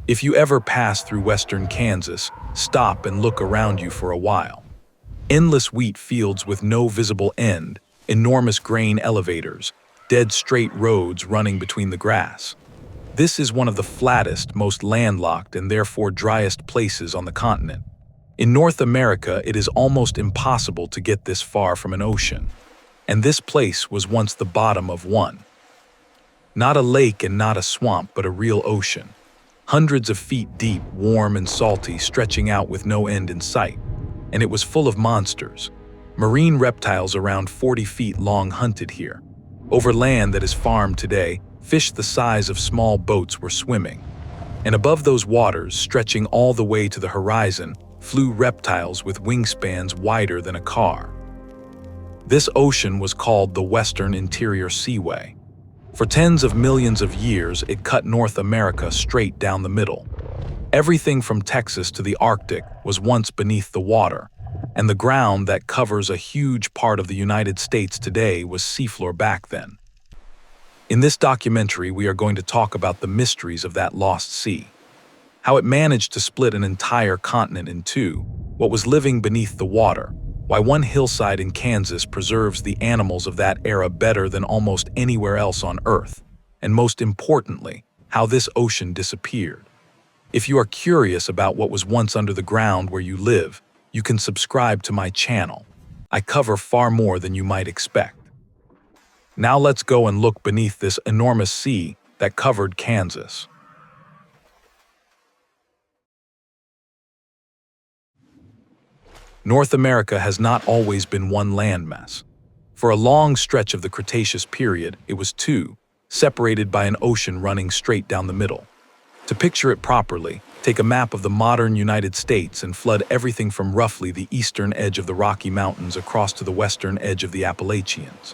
If you ever pass through western Kansas, stop and look around you for a while. Endless wheat fields with no visible end, enormous grain elevators, dead straight roads running between the grass. This is one of the flattest, most landlocked, and therefore driest places on the continent. In North America, it is almost impossible to get this far from an ocean. And this place was once the bottom of one. Not a lake and not a swamp, but a real ocean. Hundreds of feet deep, warm and salty, stretching out with no end in sight. And it was full of monsters. Marine reptiles around 40 feet long hunted here. Over land that is farmed today, fish the size of small boats were swimming. And above those waters, stretching all the way to the horizon, flew reptiles with wingspans wider than a car. This ocean was called the Western Interior Seaway. For tens of millions of years, it cut North America straight down the middle. Everything from Texas to the Arctic was once beneath the water, and the ground that covers a huge part of the United States today was seafloor back then. In this documentary, we are going to talk about the mysteries of that lost sea, how it managed to split an entire continent in two, what was living beneath the water, why one hillside in Kansas preserves the animals of that era better than almost anywhere else on Earth, and most importantly, how this ocean disappeared. If you are curious about what was once under the ground where you live, you can subscribe to my channel. I cover far more than you might expect. Now let's go and look beneath this enormous sea that covered Kansas. North America has not always been one landmass. For a long stretch of the Cretaceous period, it was two, separated by an ocean running straight down the middle. To picture it properly, take a map of the modern United States and flood everything from roughly the eastern edge of the Rocky Mountains across to the western edge of the Appalachians.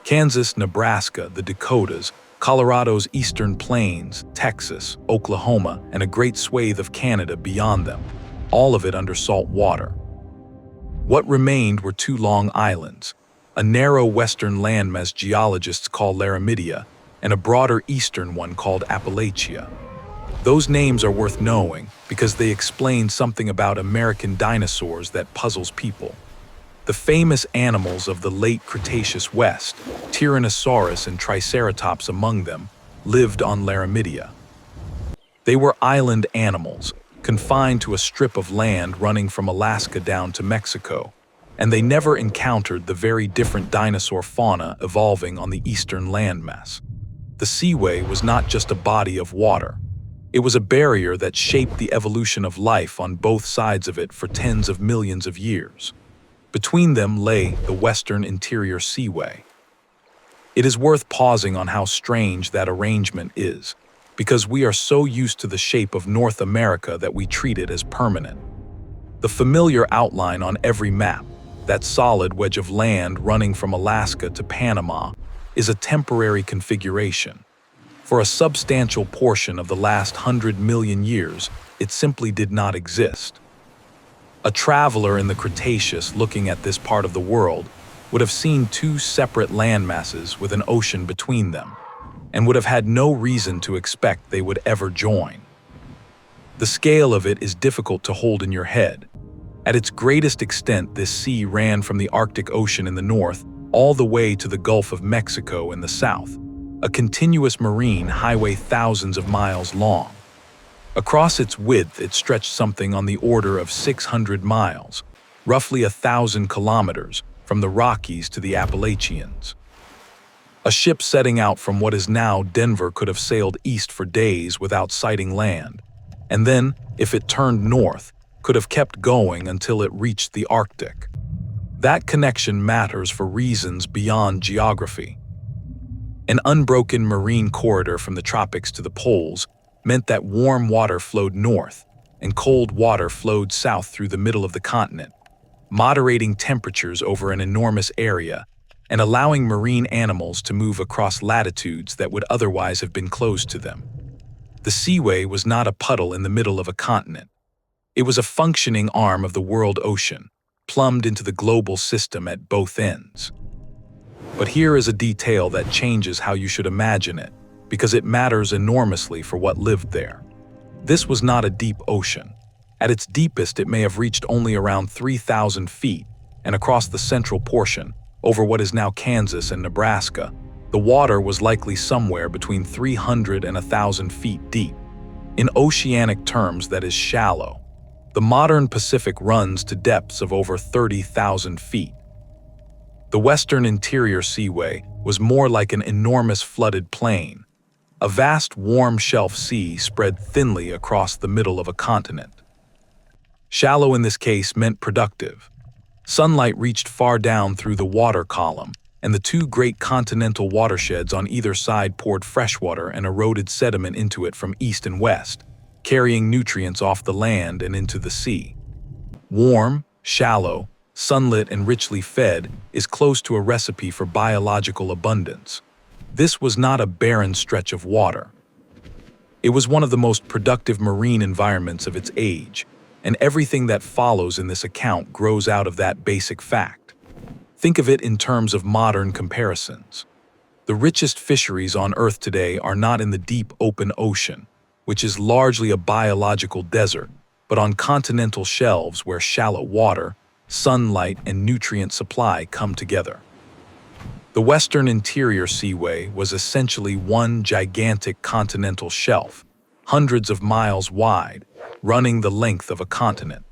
Kansas, Nebraska, the Dakotas, Colorado's eastern plains, Texas, Oklahoma, and a great swathe of Canada beyond them, all of it under salt water. What remained were two long islands, a narrow western landmass geologists call Laramidia, and a broader eastern one called Appalachia. Those names are worth knowing because they explain something about American dinosaurs that puzzles people. The famous animals of the late Cretaceous West, Tyrannosaurus and Triceratops among them, lived on Laramidia. They were island animals, confined to a strip of land running from Alaska down to Mexico, and they never encountered the very different dinosaur fauna evolving on the eastern landmass. The seaway was not just a body of water. It was a barrier that shaped the evolution of life on both sides of it for tens of millions of years. Between them lay the Western Interior Seaway. It is worth pausing on how strange that arrangement is, because we are so used to the shape of North America that we treat it as permanent. The familiar outline on every map, that solid wedge of land running from Alaska to Panama, is a temporary configuration. For a substantial portion of the last 100 million years, it simply did not exist. A traveler in the Cretaceous looking at this part of the world would have seen two separate landmasses with an ocean between them, and would have had no reason to expect they would ever join. The scale of it is difficult to hold in your head. At its greatest extent, this sea ran from the Arctic Ocean in the north all the way to the Gulf of Mexico in the south, a continuous marine highway thousands of miles long. Across its width, it stretched something on the order of 600 miles, roughly 1,000 kilometers, from the Rockies to the Appalachians. A ship setting out from what is now Denver could have sailed east for days without sighting land, and then, if it turned north, could have kept going until it reached the Arctic. That connection matters for reasons beyond geography. An unbroken marine corridor from the tropics to the poles meant that warm water flowed north and cold water flowed south through the middle of the continent, moderating temperatures over an enormous area and allowing marine animals to move across latitudes that would otherwise have been closed to them. The seaway was not a puddle in the middle of a continent. It was a functioning arm of the world ocean, plumbed into the global system at both ends. But here is a detail that changes how you should imagine it, because it matters enormously for what lived there. This was not a deep ocean. At its deepest, it may have reached only around 3,000 feet, and across the central portion, over what is now Kansas and Nebraska, the water was likely somewhere between 300 and 1,000 feet deep. In oceanic terms, that is shallow. The modern Pacific runs to depths of over 30,000 feet. The Western Interior Seaway was more like an enormous flooded plain, a vast warm shelf sea spread thinly across the middle of a continent. Shallow in this case meant productive. Sunlight reached far down through the water column, and the two great continental watersheds on either side poured freshwater and eroded sediment into it from east and west, carrying nutrients off the land and into the sea. Warm, shallow, sunlit, and richly fed is close to a recipe for biological abundance. This was not a barren stretch of water. It was one of the most productive marine environments of its age, and everything that follows in this account grows out of that basic fact. Think of it in terms of modern comparisons. The richest fisheries on Earth today are not in the deep open ocean, which is largely a biological desert, but on continental shelves where shallow water, sunlight, and nutrient supply come together. The Western Interior Seaway was essentially one gigantic continental shelf, hundreds of miles wide, running the length of a continent.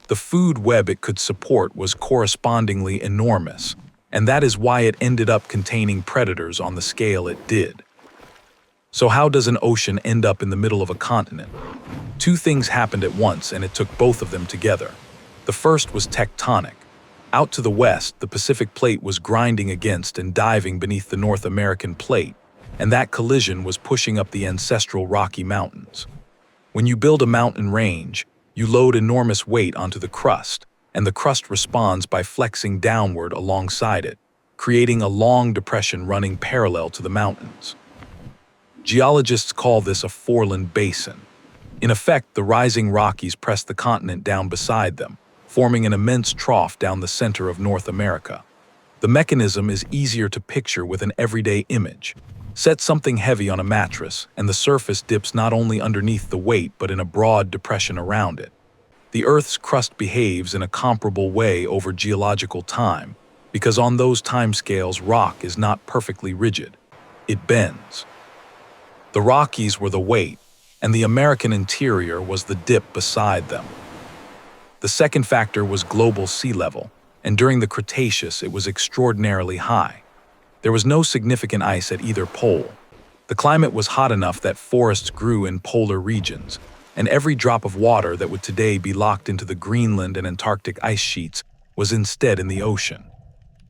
The food web it could support was correspondingly enormous, and that is why it ended up containing predators on the scale it did. So how does an ocean end up in the middle of a continent? Two things happened at once, and it took both of them together. The first was tectonic. Out to the west, the Pacific Plate was grinding against and diving beneath the North American Plate, and that collision was pushing up the ancestral Rocky Mountains. When you build a mountain range, you load enormous weight onto the crust, and the crust responds by flexing downward alongside it, creating a long depression running parallel to the mountains. Geologists call this a foreland basin. In effect, the rising Rockies press the continent down beside them, forming an immense trough down the center of North America. The mechanism is easier to picture with an everyday image. Set something heavy on a mattress, and the surface dips not only underneath the weight but in a broad depression around it. The Earth's crust behaves in a comparable way over geological time, because on those timescales rock is not perfectly rigid. It bends. The Rockies were the weight, and the American interior was the dip beside them. The second factor was global sea level, and during the Cretaceous it was extraordinarily high. There was no significant ice at either pole. The climate was hot enough that forests grew in polar regions, and every drop of water that would today be locked into the Greenland and Antarctic ice sheets was instead in the ocean.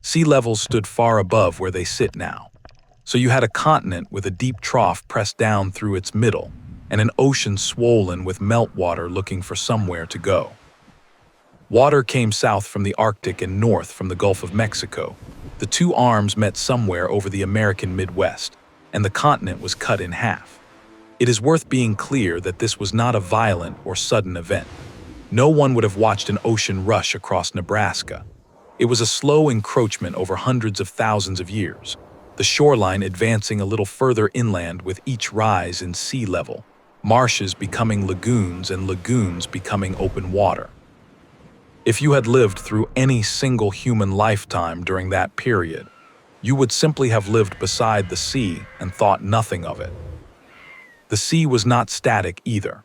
Sea levels stood far above where they sit now. So you had a continent with a deep trough pressed down through its middle, and an ocean swollen with meltwater looking for somewhere to go. Water came south from the Arctic and north from the Gulf of Mexico. The two arms met somewhere over the American Midwest, and the continent was cut in half. It is worth being clear that this was not a violent or sudden event. No one would have watched an ocean rush across Nebraska. It was a slow encroachment over hundreds of thousands of years, the shoreline advancing a little further inland with each rise in sea level, marshes becoming lagoons and lagoons becoming open water. If you had lived through any single human lifetime during that period, you would simply have lived beside the sea and thought nothing of it. The sea was not static either.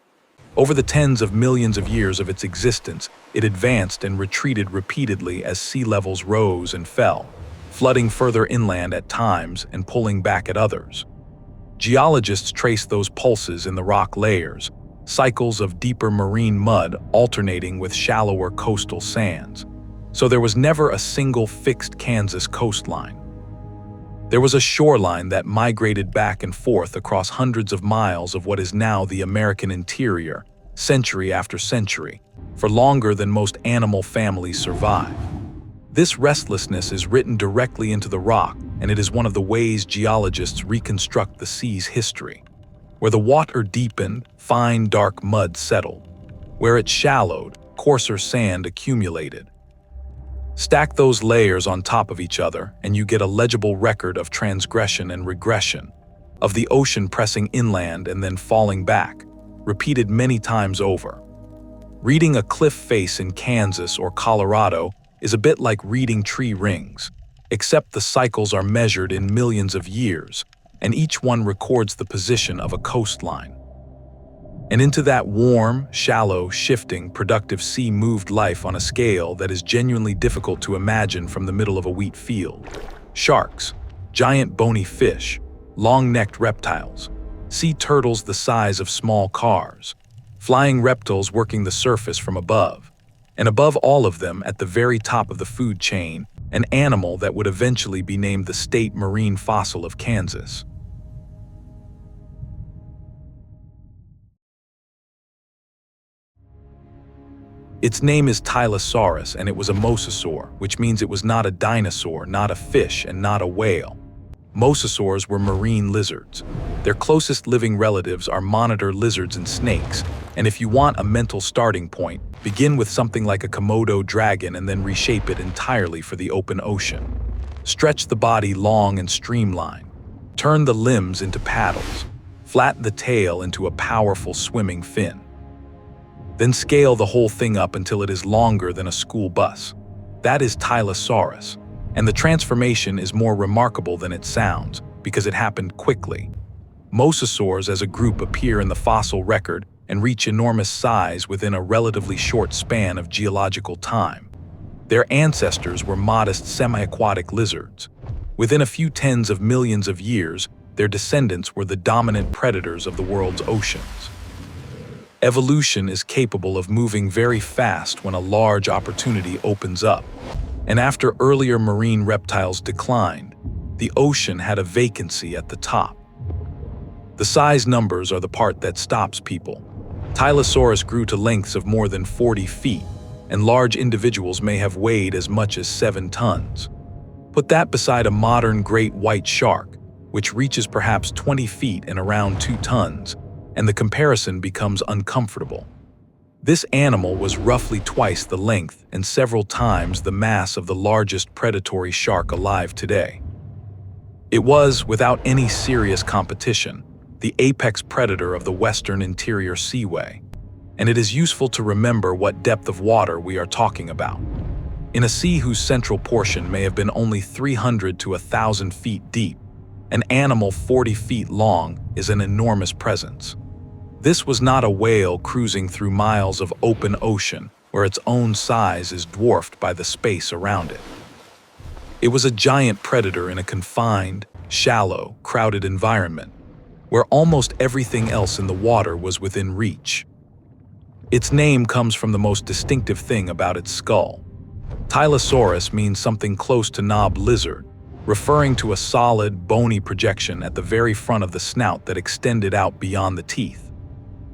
Over the tens of millions of years of its existence, it advanced and retreated repeatedly as sea levels rose and fell, flooding further inland at times and pulling back at others. Geologists trace those pulses in the rock layers, cycles of deeper marine mud alternating with shallower coastal sands. So there was never a single fixed Kansas coastline. There was a shoreline that migrated back and forth across hundreds of miles of what is now the American interior, century after century, for longer than most animal families survive. This restlessness is written directly into the rock, and it is one of the ways geologists reconstruct the sea's history. Where the water deepened, fine dark mud settled. Where it shallowed, coarser sand accumulated. Stack those layers on top of each other, and you get a legible record of transgression and regression, of the ocean pressing inland and then falling back, repeated many times over. Reading a cliff face in Kansas or Colorado is a bit like reading tree rings, except the cycles are measured in millions of years, and each one records the position of a coastline. And into that warm, shallow, shifting, productive sea moved life on a scale that is genuinely difficult to imagine from the middle of a wheat field. Sharks, giant bony fish, long-necked reptiles, sea turtles the size of small cars, flying reptiles working the surface from above, and above all of them, at the very top of the food chain, an animal that would eventually be named the state marine fossil of Kansas. Its name is Tylosaurus, and it was a mosasaur, which means it was not a dinosaur, not a fish, and not a whale. Mosasaurs were marine lizards. Their closest living relatives are monitor lizards and snakes, and if you want a mental starting point, begin with something like a Komodo dragon and then reshape it entirely for the open ocean. Stretch the body long and streamlined. Turn the limbs into paddles. Flatten the tail into a powerful swimming fin. Then scale the whole thing up until it is longer than a school bus. That is Tylosaurus, and the transformation is more remarkable than it sounds because it happened quickly. Mosasaurs as a group appear in the fossil record and reach enormous size within a relatively short span of geological time. Their ancestors were modest semi-aquatic lizards. Within a few tens of millions of years, their descendants were the dominant predators of the world's oceans. Evolution is capable of moving very fast when a large opportunity opens up. And after earlier marine reptiles declined, the ocean had a vacancy at the top. The size numbers are the part that stops people. Tylosaurus grew to lengths of more than 40 feet, and large individuals may have weighed as much as 7 tons. Put that beside a modern great white shark, which reaches perhaps 20 feet and around 2 tons, and the comparison becomes uncomfortable. This animal was roughly twice the length and several times the mass of the largest predatory shark alive today. It was, without any serious competition, the apex predator of the Western Interior Seaway, and it is useful to remember what depth of water we are talking about. In a sea whose central portion may have been only 300 to 1,000 feet deep, an animal 40 feet long is an enormous presence. This was not a whale cruising through miles of open ocean where its own size is dwarfed by the space around it. It was a giant predator in a confined, shallow, crowded environment where almost everything else in the water was within reach. Its name comes from the most distinctive thing about its skull. Tylosaurus means something close to knob lizard, referring to a solid, bony projection at the very front of the snout that extended out beyond the teeth.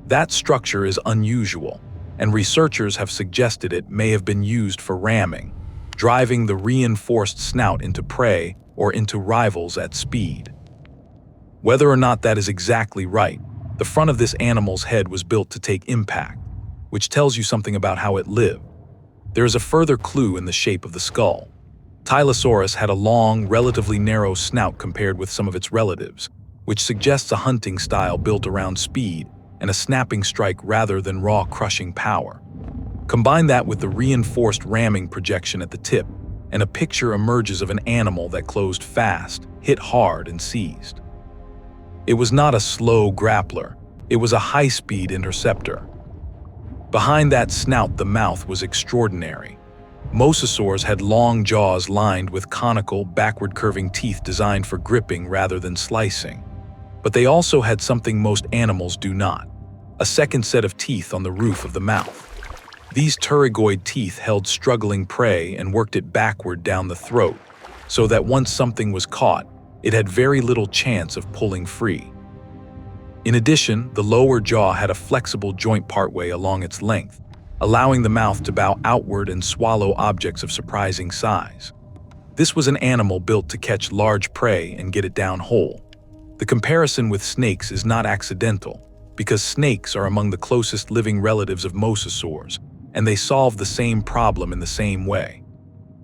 That structure is unusual, and researchers have suggested it may have been used for ramming, driving the reinforced snout into prey or into rivals at speed. Whether or not that is exactly right, the front of this animal's head was built to take impact, which tells you something about how it lived. There is a further clue in the shape of the skull. Tylosaurus had a long, relatively narrow snout compared with some of its relatives, which suggests a hunting style built around speed and a snapping strike rather than raw crushing power. Combine that with the reinforced ramming projection at the tip, and a picture emerges of an animal that closed fast, hit hard, and seized. It was not a slow grappler, it was a high-speed interceptor. Behind that snout, the mouth was extraordinary. Mosasaurs had long jaws lined with conical, backward-curving teeth designed for gripping rather than slicing. But they also had something most animals do not: a second set of teeth on the roof of the mouth. These pterygoid teeth held struggling prey and worked it backward down the throat, so that once something was caught, it had very little chance of pulling free. In addition, the lower jaw had a flexible joint partway along its length, allowing the mouth to bow outward and swallow objects of surprising size. This was an animal built to catch large prey and get it down whole. The comparison with snakes is not accidental, because snakes are among the closest living relatives of mosasaurs, and they solve the same problem in the same way.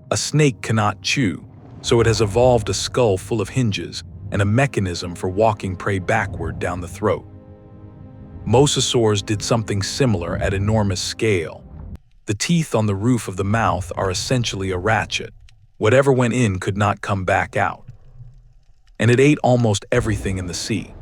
A snake cannot chew, so it has evolved a skull full of hinges and a mechanism for walking prey backward down the throat. Mosasaurs did something similar at enormous scale. The teeth on the roof of the mouth are essentially a ratchet. Whatever went in could not come back out. And it ate almost everything in the sea.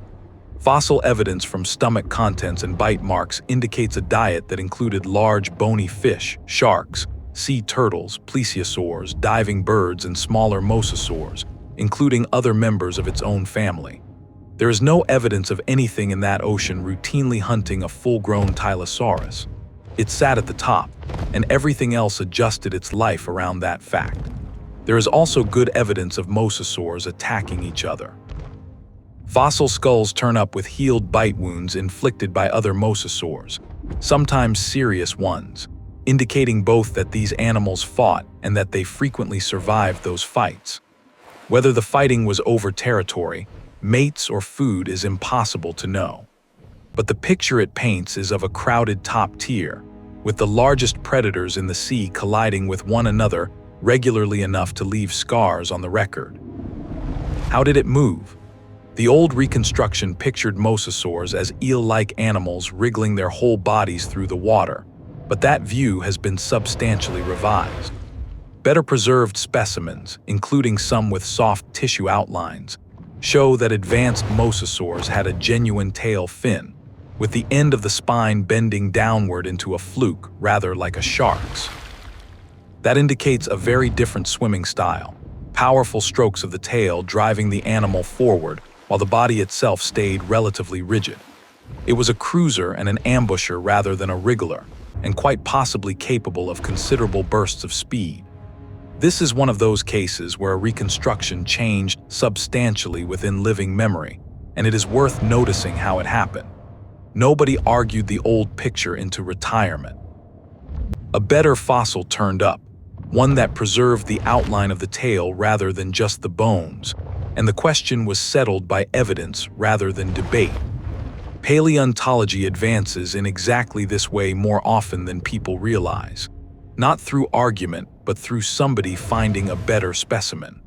Fossil evidence from stomach contents and bite marks indicates a diet that included large bony fish, sharks, sea turtles, plesiosaurs, diving birds, and smaller mosasaurs, including other members of its own family. There is no evidence of anything in that ocean routinely hunting a full-grown Tylosaurus. It sat at the top, and everything else adjusted its life around that fact. There is also good evidence of mosasaurs attacking each other. Fossil skulls turn up with healed bite wounds inflicted by other mosasaurs, sometimes serious ones, indicating both that these animals fought and that they frequently survived those fights. Whether the fighting was over territory, mates, or food is impossible to know. But the picture it paints is of a crowded top tier, with the largest predators in the sea colliding with one another regularly enough to leave scars on the record. How did it move? The old reconstruction pictured mosasaurs as eel-like animals wriggling their whole bodies through the water, but that view has been substantially revised. Better preserved specimens, including some with soft tissue outlines, show that advanced mosasaurs had a genuine tail fin, with the end of the spine bending downward into a fluke rather like a shark's. That indicates a very different swimming style, powerful strokes of the tail driving the animal forward while the body itself stayed relatively rigid. It was a cruiser and an ambusher rather than a wriggler, and quite possibly capable of considerable bursts of speed. This is one of those cases where a reconstruction changed substantially within living memory, and it is worth noticing how it happened. Nobody argued the old picture into retirement. A better fossil turned up, one that preserved the outline of the tail rather than just the bones, and the question was settled by evidence rather than debate. Paleontology advances in exactly this way more often than people realize. Not through argument, but through somebody finding a better specimen.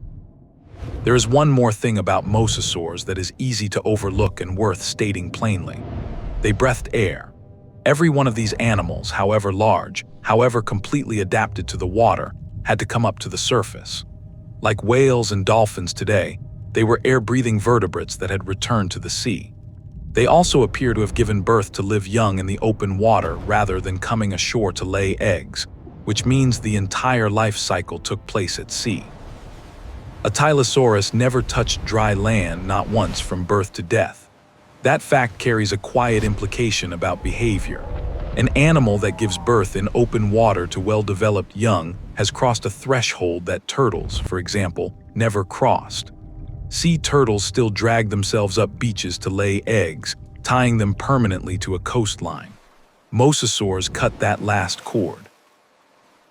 There is one more thing about mosasaurs that is easy to overlook and worth stating plainly. They breathed air. Every one of these animals, however large, however completely adapted to the water, had to come up to the surface. Like whales and dolphins today, they were air-breathing vertebrates that had returned to the sea. They also appear to have given birth to live young in the open water rather than coming ashore to lay eggs, which means the entire life cycle took place at sea. A Tylosaurus never touched dry land, not once, from birth to death. That fact carries a quiet implication about behavior. An animal that gives birth in open water to well-developed young has crossed a threshold that turtles, for example, never crossed. Sea turtles still drag themselves up beaches to lay eggs, tying them permanently to a coastline. Mosasaurs cut that last cord.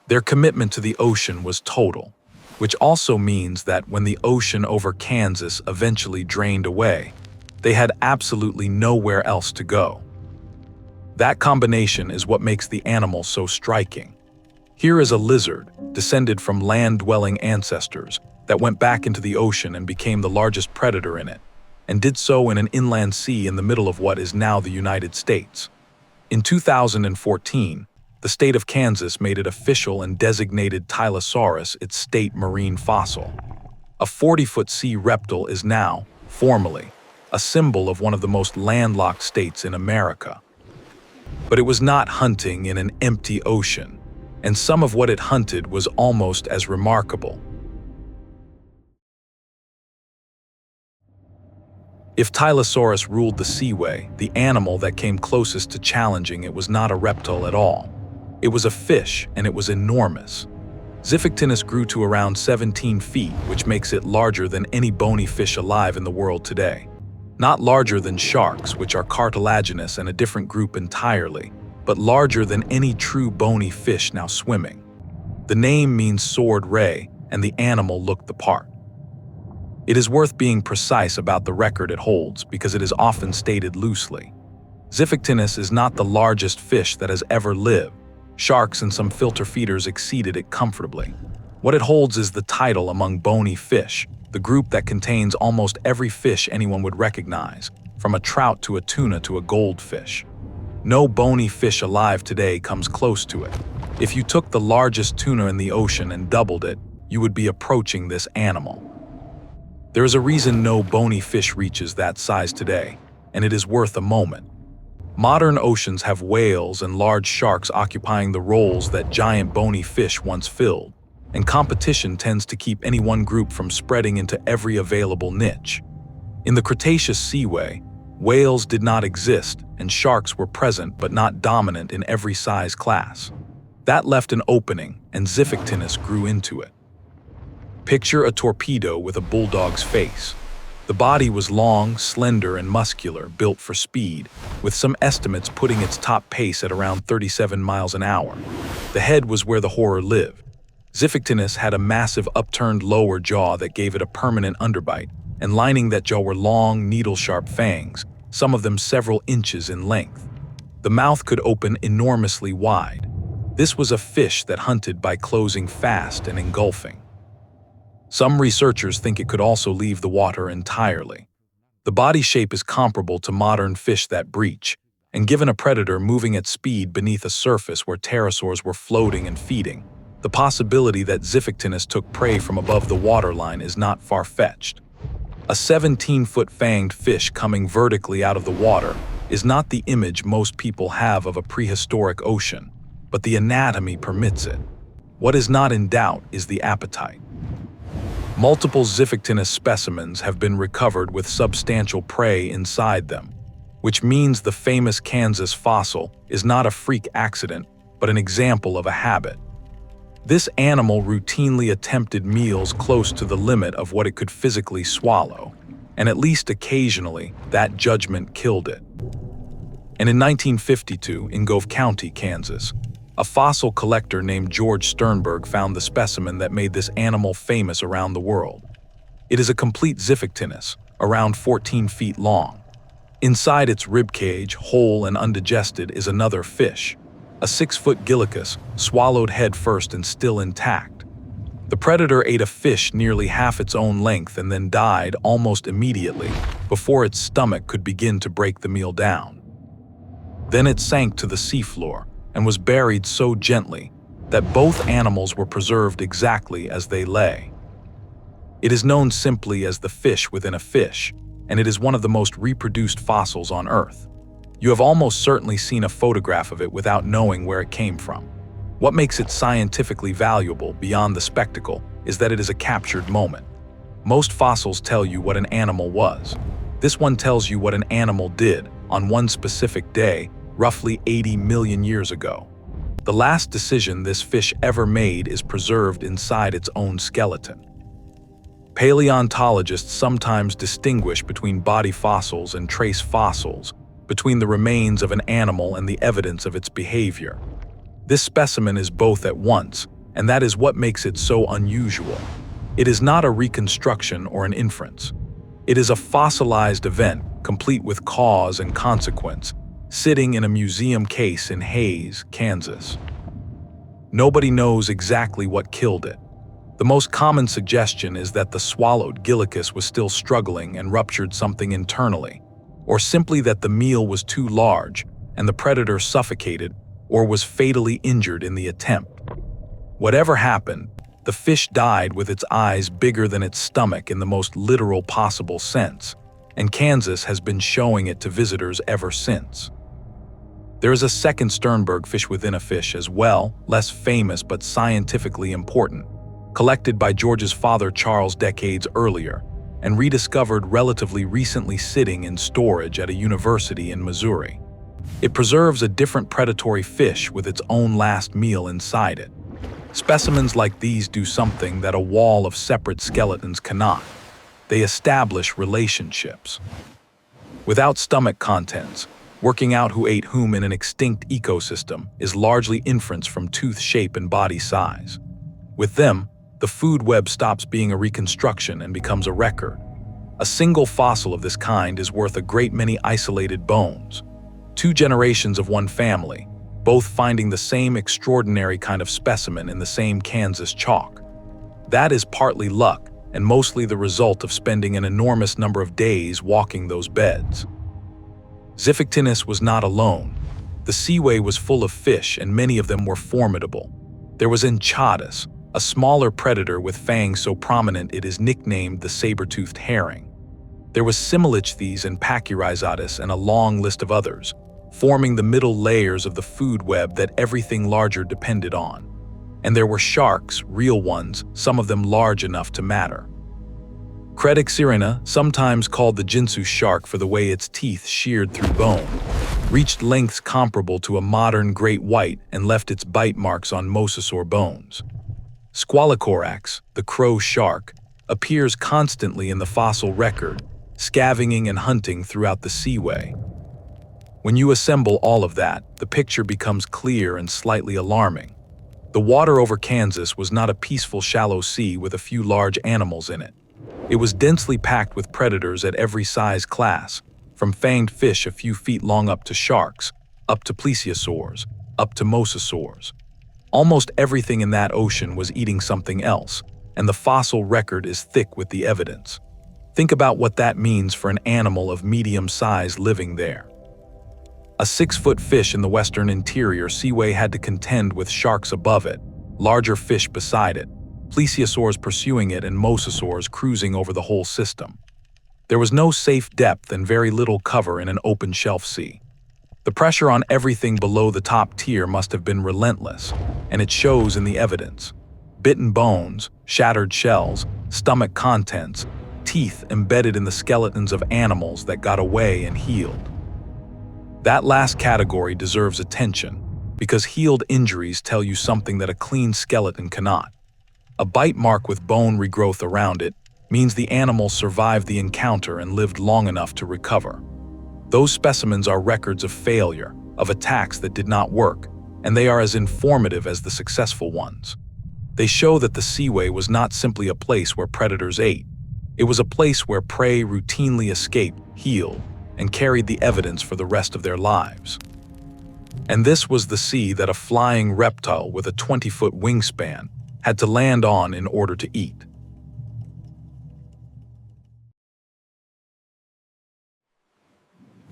Their commitment to the ocean was total, which also means that when the ocean over Kansas eventually drained away, they had absolutely nowhere else to go. That combination is what makes the animal so striking. Here is a lizard, descended from land-dwelling ancestors, that went back into the ocean and became the largest predator in it, and did so in an inland sea in the middle of what is now the United States. In 2014, the state of Kansas made it official and designated Tylosaurus its state marine fossil. A 40-foot sea reptile is now, formally, a symbol of one of the most landlocked states in America. But it was not hunting in an empty ocean, and some of what it hunted was almost as remarkable. If Tylosaurus ruled the seaway, the animal that came closest to challenging it was not a reptile at all. It was a fish, and it was enormous. Xiphactinus grew to around 17 feet, which makes it larger than any bony fish alive in the world today. Not larger than sharks, which are cartilaginous and a different group entirely, but larger than any true bony fish now swimming. The name means sword ray, and the animal looked the part. It is worth being precise about the record it holds because it is often stated loosely. Xiphactinus is not the largest fish that has ever lived. Sharks and some filter feeders exceeded it comfortably. What it holds is the title among bony fish, the group that contains almost every fish anyone would recognize, from a trout to a tuna to a goldfish. No bony fish alive today comes close to it. If you took the largest tuna in the ocean and doubled it, you would be approaching this animal. There is a reason no bony fish reaches that size today, and it is worth a moment. Modern oceans have whales and large sharks occupying the roles that giant bony fish once filled, and competition tends to keep any one group from spreading into every available niche. In the Cretaceous Seaway, whales did not exist, and sharks were present but not dominant in every size class. That left an opening, and Xiphactinus grew into it. Picture a torpedo with a bulldog's face. The body was long, slender, and muscular, built for speed, with some estimates putting its top pace at around 37 miles an hour. The head was where the horror lived. Xiphactinus had a massive upturned lower jaw that gave it a permanent underbite, and lining that jaw were long, needle-sharp fangs, some of them several inches in length. The mouth could open enormously wide. This was a fish that hunted by closing fast and engulfing. Some researchers think it could also leave the water entirely. The body shape is comparable to modern fish that breach, and given a predator moving at speed beneath a surface where pterosaurs were floating and feeding, the possibility that Xiphactinus took prey from above the waterline is not far-fetched. A 17-foot fanged fish coming vertically out of the water is not the image most people have of a prehistoric ocean, but the anatomy permits it. What is not in doubt is the appetite. Multiple Xiphactinus specimens have been recovered with substantial prey inside them, which means the famous Kansas fossil is not a freak accident, but an example of a habit. This animal routinely attempted meals close to the limit of what it could physically swallow, and at least occasionally, that judgment killed it. And in 1952, in Gove County, Kansas, a fossil collector named George Sternberg found the specimen that made this animal famous around the world. It is a complete Xiphactinus, around 14 feet long. Inside its ribcage, whole and undigested, is another fish, a 6-foot Gillicus, swallowed head first and still intact. The predator ate a fish nearly half its own length and then died almost immediately before its stomach could begin to break the meal down. Then it sank to the seafloor and was buried so gently that both animals were preserved exactly as they lay. It is known simply as the fish within a fish, and it is one of the most reproduced fossils on Earth. You have almost certainly seen a photograph of it without knowing where it came from. What makes it scientifically valuable beyond the spectacle is that it is a captured moment. Most fossils tell you what an animal was. This one tells you what an animal did on one specific day, roughly 80 million years ago. The last decision this fish ever made is preserved inside its own skeleton. Paleontologists sometimes distinguish between body fossils and trace fossils, between the remains of an animal and the evidence of its behavior. This specimen is both at once, and that is what makes it so unusual. It is not a reconstruction or an inference. It is a fossilized event, complete with cause and consequence, sitting in a museum case in Hays, Kansas. Nobody knows exactly what killed it. The most common suggestion is that the swallowed Gillicus was still struggling and ruptured something internally, or simply that the meal was too large and the predator suffocated or was fatally injured in the attempt. Whatever happened, the fish died with its eyes bigger than its stomach in the most literal possible sense, and Kansas has been showing it to visitors ever since. There is a second Sternberg fish within a fish as well, less famous but scientifically important, collected by George's father Charles decades earlier, and rediscovered relatively recently sitting in storage at a university in Missouri. It preserves a different predatory fish with its own last meal inside it. Specimens like these do something that a wall of separate skeletons cannot. They establish relationships. Without stomach contents, working out who ate whom in an extinct ecosystem is largely inference from tooth shape and body size. With them, the food web stops being a reconstruction and becomes a record. A single fossil of this kind is worth a great many isolated bones. 2 generations of one family, both finding the same extraordinary kind of specimen in the same Kansas chalk. That is partly luck and mostly the result of spending an enormous number of days walking those beds. Xiphactinus was not alone. The seaway was full of fish, and many of them were formidable. There was Enchatus, a smaller predator with fangs so prominent it is nicknamed the saber-toothed herring. There was Similichthys and Pachyrhizotus and a long list of others, forming the middle layers of the food web that everything larger depended on. And there were sharks, real ones, some of them large enough to matter. Cretaceous, sometimes called the Jinsu shark for the way its teeth sheared through bone, reached lengths comparable to a modern great white and left its bite marks on mosasaur bones. Squalocorax, the crow shark, appears constantly in the fossil record, scavenging and hunting throughout the seaway. When you assemble all of that, the picture becomes clear and slightly alarming. The water over Kansas was not a peaceful shallow sea with a few large animals in it. It was densely packed with predators at every size class, from fanged fish a few feet long up to sharks, up to plesiosaurs, up to mosasaurs. Almost everything in that ocean was eating something else, and the fossil record is thick with the evidence. Think about what that means for an animal of medium size living there. A 6-foot fish in the Western Interior Seaway had to contend with sharks above it, larger fish beside it, plesiosaurs pursuing it, and mosasaurs cruising over the whole system. There was no safe depth and very little cover in an open shelf sea. The pressure on everything below the top tier must have been relentless, and it shows in the evidence. Bitten bones, shattered shells, stomach contents, teeth embedded in the skeletons of animals that got away and healed. That last category deserves attention, because healed injuries tell you something that a clean skeleton cannot. A bite mark with bone regrowth around it means the animal survived the encounter and lived long enough to recover. Those specimens are records of failure, of attacks that did not work, and they are as informative as the successful ones. They show that the seaway was not simply a place where predators ate. It was a place where prey routinely escaped, healed, and carried the evidence for the rest of their lives. And this was the sea that a flying reptile with a 20-foot wingspan had to land on in order to eat.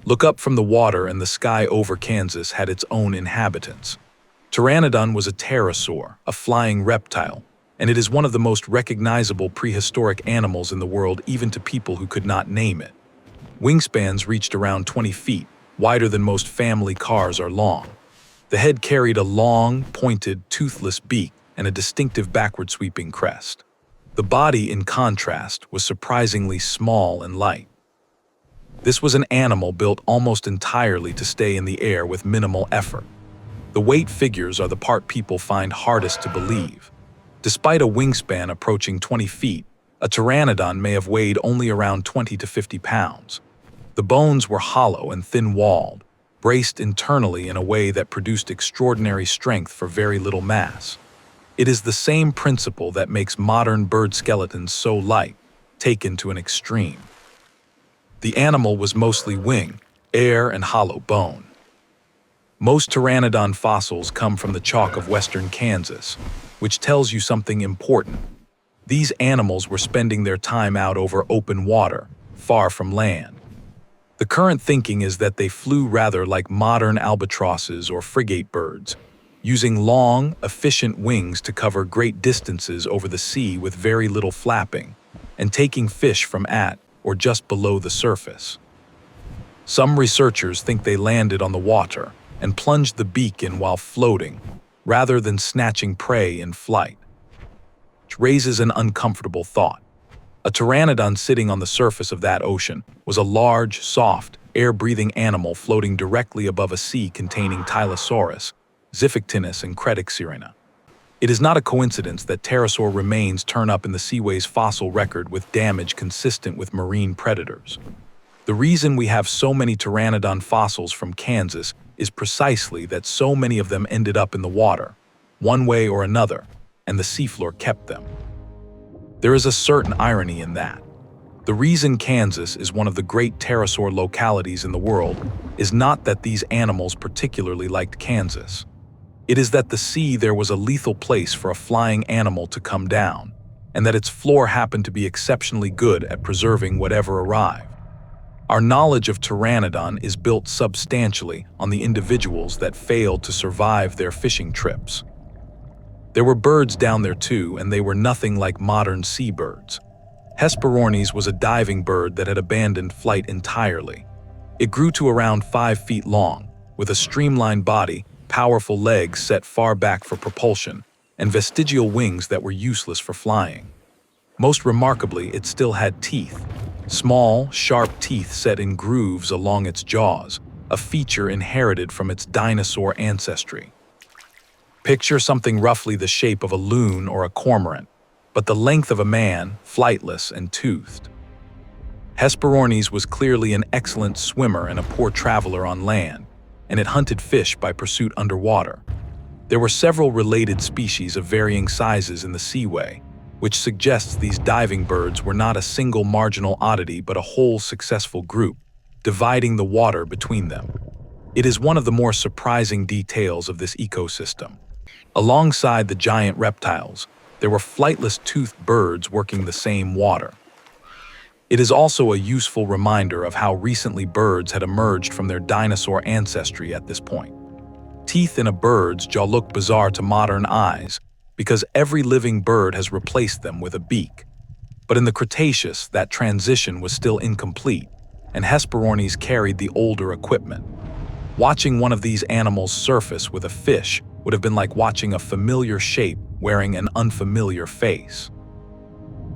Look up from the water, and the sky over Kansas had its own inhabitants. Pteranodon was a pterosaur, a flying reptile, and it is one of the most recognizable prehistoric animals in the world even to people who could not name it. Wingspans reached around 20 feet, wider than most family cars are long. The head carried a long, pointed, toothless beak and a distinctive backward-sweeping crest. The body, in contrast, was surprisingly small and light. This was an animal built almost entirely to stay in the air with minimal effort. The weight figures are the part people find hardest to believe. Despite a wingspan approaching 20 feet, a pteranodon may have weighed only around 20 to 50 pounds. The bones were hollow and thin-walled, braced internally in a way that produced extraordinary strength for very little mass. It is the same principle that makes modern bird skeletons so light, taken to an extreme. The animal was mostly wing, air, and hollow bone. Most pteranodon fossils come from the chalk of western Kansas, which tells you something important. These animals were spending their time out over open water, far from land. The current thinking is that they flew rather like modern albatrosses or frigate birds, using long, efficient wings to cover great distances over the sea with very little flapping, and taking fish from at or just below the surface. Some researchers think they landed on the water and plunged the beak in while floating, rather than snatching prey in flight. Which raises an uncomfortable thought. A pteranodon sitting on the surface of that ocean was a large, soft, air-breathing animal floating directly above a sea containing Tylosaurus, Xiphactinus, and Cretaceous. It is not a coincidence that pterosaur remains turn up in the seaway's fossil record with damage consistent with marine predators. The reason we have so many pteranodon fossils from Kansas is precisely that so many of them ended up in the water, one way or another, and the seafloor kept them. There is a certain irony in that. The reason Kansas is one of the great pterosaur localities in the world is not that these animals particularly liked Kansas. It is that the sea there was a lethal place for a flying animal to come down, and that its floor happened to be exceptionally good at preserving whatever arrived. Our knowledge of Pteranodon is built substantially on the individuals that failed to survive their fishing trips. There were birds down there too, and they were nothing like modern seabirds. Hesperornis was a diving bird that had abandoned flight entirely. It grew to around 5 feet long, with a streamlined body, powerful legs set far back for propulsion, and vestigial wings that were useless for flying. Most remarkably, it still had teeth. Small, sharp teeth set in grooves along its jaws, a feature inherited from its dinosaur ancestry. Picture something roughly the shape of a loon or a cormorant, but the length of a man, flightless and toothed. Hesperornis was clearly an excellent swimmer and a poor traveler on land, and it hunted fish by pursuit underwater. There were several related species of varying sizes in the seaway, which suggests these diving birds were not a single marginal oddity but a whole successful group, dividing the water between them. It is one of the more surprising details of this ecosystem. Alongside the giant reptiles, there were flightless toothed birds working the same water. It is also a useful reminder of how recently birds had emerged from their dinosaur ancestry at this point. Teeth in a bird's jaw look bizarre to modern eyes because every living bird has replaced them with a beak. But in the Cretaceous, that transition was still incomplete, and Hesperornis carried the older equipment. Watching one of these animals surface with a fish would have been like watching a familiar shape wearing an unfamiliar face.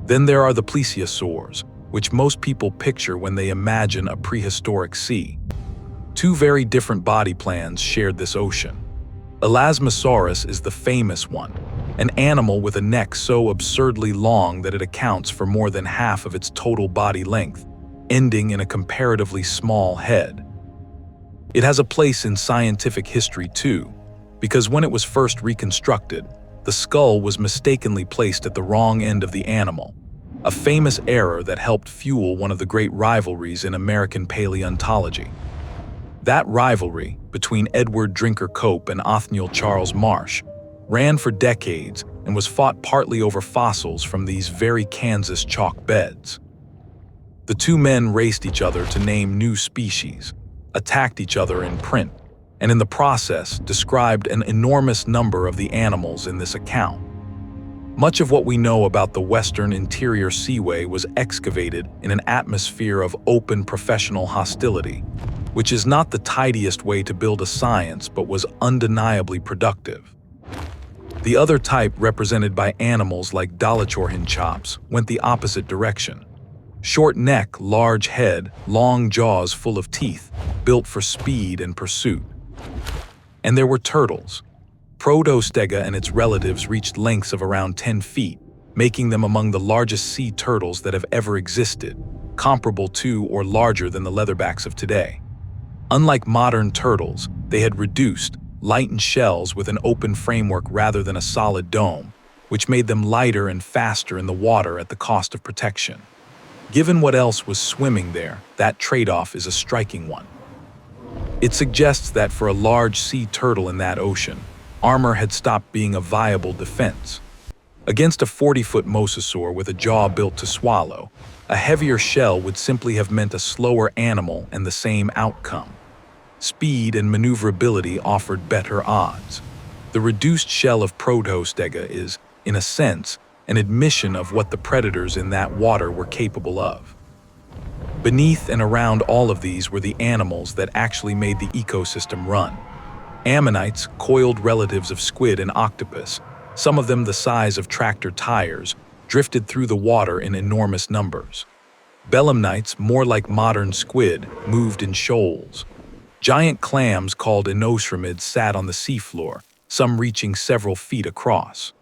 Then there are the plesiosaurs, which most people picture when they imagine a prehistoric sea. Two very different body plans shared this ocean. Elasmosaurus is the famous one, an animal with a neck so absurdly long that it accounts for more than half of its total body length, ending in a comparatively small head. It has a place in scientific history too, because when it was first reconstructed, the skull was mistakenly placed at the wrong end of the animal, a famous error that helped fuel one of the great rivalries in American paleontology. That rivalry, between Edward Drinker Cope and Othniel Charles Marsh, ran for decades and was fought partly over fossils from these very Kansas chalk beds. The two men raced each other to name new species, attacked each other in print, and in the process described an enormous number of the animals in this account. Much of what we know about the Western Interior Seaway was excavated in an atmosphere of open professional hostility, which is not the tidiest way to build a science but was undeniably productive. The other type, represented by animals like Dolichorhinchops, went the opposite direction. Short neck, large head, long jaws full of teeth, built for speed and pursuit. And there were turtles. Protostega and its relatives reached lengths of around 10 feet, making them among the largest sea turtles that have ever existed, comparable to or larger than the leatherbacks of today. Unlike modern turtles, they had reduced, lightened shells with an open framework rather than a solid dome, which made them lighter and faster in the water at the cost of protection. Given what else was swimming there, that trade-off is a striking one. It suggests that for a large sea turtle in that ocean, armor had stopped being a viable defense. Against a 40-foot mosasaur with a jaw built to swallow, a heavier shell would simply have meant a slower animal and the same outcome. Speed and maneuverability offered better odds. The reduced shell of Protostega is, in a sense, an admission of what the predators in that water were capable of. Beneath and around all of these were the animals that actually made the ecosystem run. Ammonites, coiled relatives of squid and octopus, some of them the size of tractor tires, drifted through the water in enormous numbers. Belemnites, more like modern squid, moved in shoals. Giant clams called inosramids sat on the seafloor, some reaching several feet across.